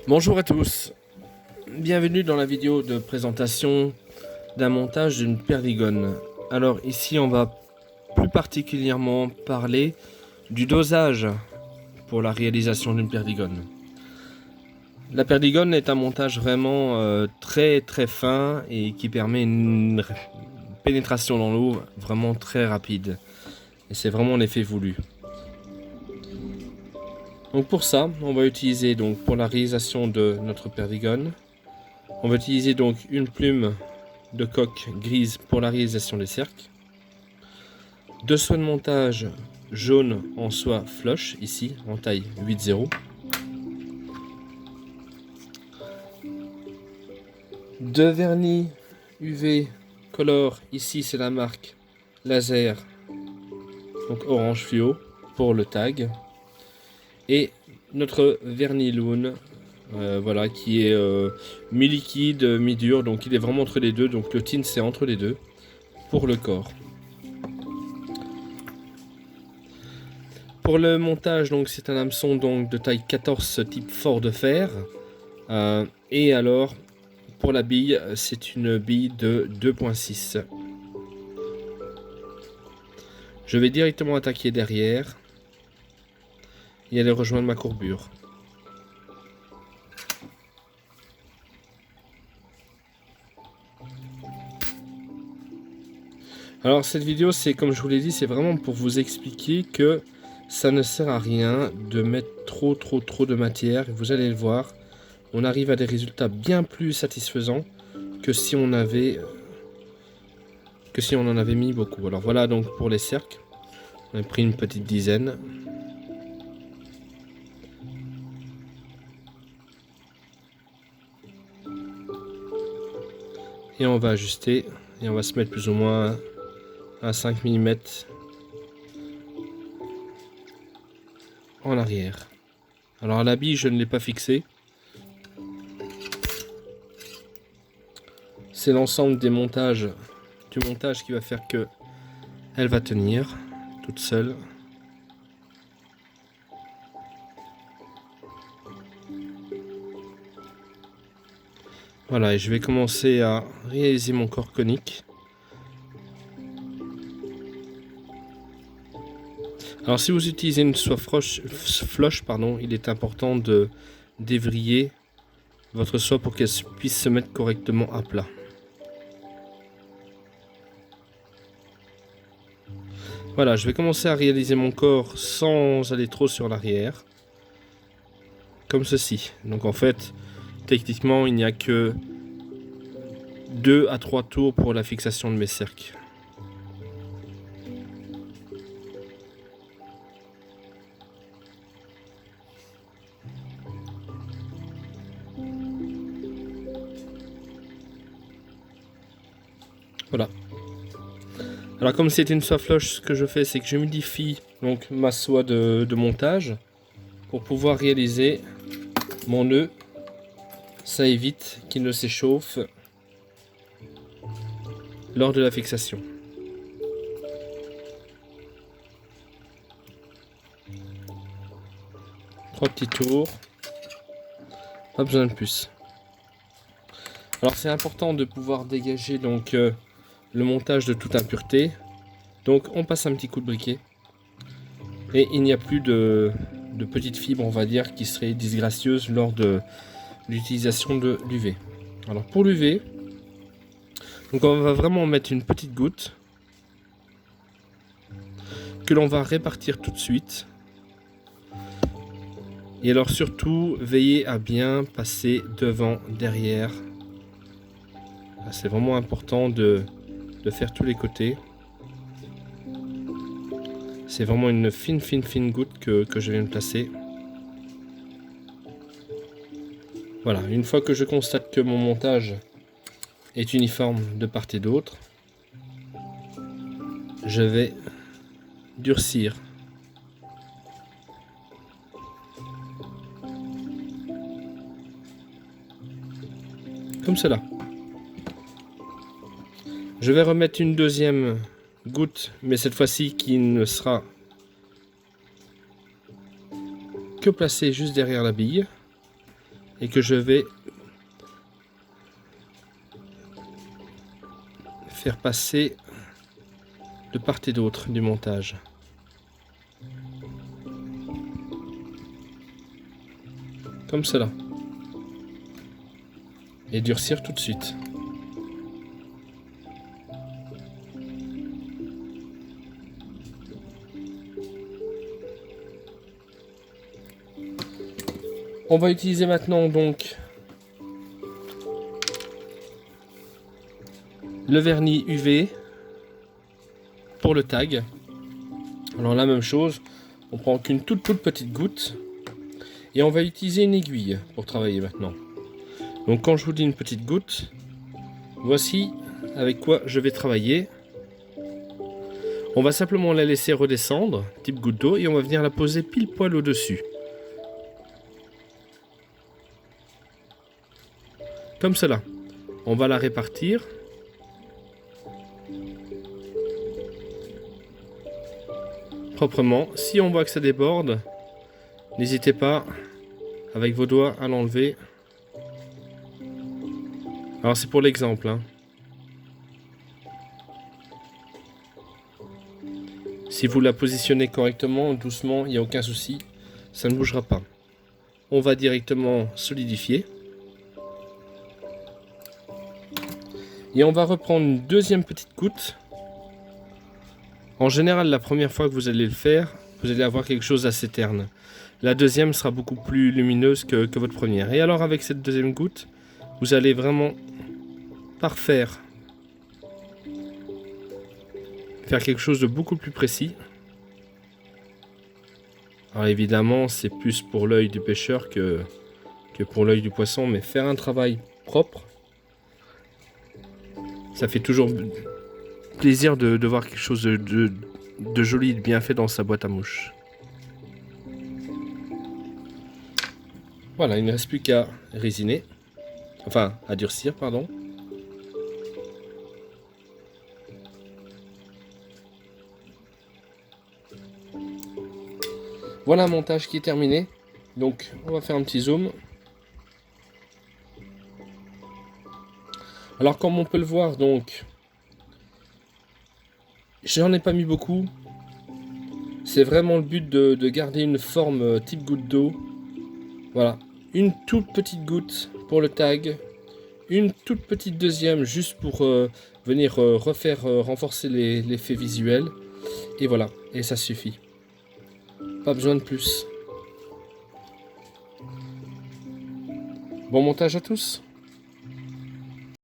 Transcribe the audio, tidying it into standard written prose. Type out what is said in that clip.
Bonjour à tous, bienvenue dans la vidéo de présentation d'un montage d'une perdigone. Alors ici on va plus particulièrement parler du dosage pour la réalisation d'une perdigone. La perdigone est un montage vraiment très fin et qui permet une pénétration dans l'eau vraiment très rapide. Et c'est vraiment l'effet voulu. Donc pour ça, on va utiliser donc pour la réalisation de notre perdigone, on va utiliser donc une plume de coque grise pour la réalisation des cercles, deux soies de montage jaune en soie flush ici en taille 8-0, deux vernis UV color, ici c'est la marque Laser, donc orange fluo pour le tag, et notre vernis Loon, voilà, qui est mi-liquide, mi-dur, donc il est vraiment entre les deux, donc le tint c'est entre les deux pour le corps. Pour le montage, donc c'est un hameçon donc de taille 14 type fort de fer, et alors pour la bille c'est une bille de 2.6. Je vais directement attaquer derrière et aller rejoindre ma courbure. Alors cette vidéo, c'est comme je vous l'ai dit, c'est vraiment pour vous expliquer que ça ne sert à rien de mettre trop de matière. Vous allez le voir, on arrive à des résultats bien plus satisfaisants que si on avait en avait mis beaucoup. Alors voilà donc pour les cercles, on a pris une petite dizaine. Et on va ajuster et on va se mettre plus ou moins à 5 mm en arrière. Alors la bille, je ne l'ai pas fixée. C'est l'ensemble du montage qui va faire que elle va tenir toute seule. Voilà, et je vais commencer à réaliser mon corps conique. Alors si vous utilisez une soie floche, il est important de dévriller votre soie pour qu'elle puisse se mettre correctement à plat. Voilà, je vais commencer à réaliser mon corps sans aller trop sur l'arrière. Comme ceci. Donc en fait, techniquement, il n'y a que 2 à 3 tours pour la fixation de mes cercles. Voilà. Alors comme c'est une soie flush, ce que je fais, c'est que je modifie donc ma soie de montage pour pouvoir réaliser mon nœud. Ça évite qu'il ne s'échauffe lors de la fixation. Trois petits tours. Pas besoin de plus. Alors c'est important de pouvoir dégager donc le montage de toute impureté. Donc on passe un petit coup de briquet. Et il n'y a plus de petites fibres, on va dire, qui seraient disgracieuses lors de l'utilisation de l'UV. Alors pour l'UV, donc on va vraiment mettre une petite goutte que l'on va répartir tout de suite. Et alors surtout, veillez à bien passer devant, derrière. C'est vraiment important de faire tous les côtés. C'est vraiment une fine goutte que je viens de placer. Voilà, une fois que je constate que mon montage est uniforme de part et d'autre, je vais durcir. Comme cela. Je vais remettre une deuxième goutte, mais cette fois-ci qui ne sera que placée juste derrière la bille. et que je vais faire passer de part et d'autre du montage. Comme cela. Et durcir tout de suite. On va utiliser maintenant donc le vernis UV pour le tag. Alors la même chose, on prend qu'une toute petite goutte et on va utiliser une aiguille pour travailler maintenant. Donc quand je vous dis une petite goutte, voici avec quoi je vais travailler. On va simplement la laisser redescendre, type goutte d'eau, et on va venir la poser pile poil au-dessus. Comme cela. On va la répartir. Proprement. Si on voit que ça déborde, n'hésitez pas avec vos doigts à l'enlever. Alors c'est pour l'exemple, hein. Si vous la positionnez correctement, doucement, il n'y a aucun souci, ça ne bougera pas. On va directement solidifier. Et on va reprendre une deuxième petite goutte. En général, la première fois que vous allez le faire, vous allez avoir quelque chose d'assez terne. La deuxième sera beaucoup plus lumineuse que votre première. Et alors avec cette deuxième goutte, vous allez vraiment parfaire. Faire quelque chose de beaucoup plus précis. Alors évidemment, c'est plus pour l'œil du pêcheur que pour l'œil du poisson, mais faire un travail propre, ça fait toujours plaisir de voir quelque chose de joli, de bien fait dans sa boîte à mouches. Voilà, il ne reste plus qu'à résiner, enfin à durcir, pardon. Voilà un montage qui est terminé. Donc on va faire un petit zoom. Alors comme on peut le voir, donc j'en ai pas mis beaucoup. C'est vraiment le but de garder une forme type goutte d'eau. Voilà, une toute petite goutte pour le tag, une toute petite deuxième juste pour venir renforcer l'effet visuel. Et voilà, et ça suffit. Pas besoin de plus. Bon montage à tous.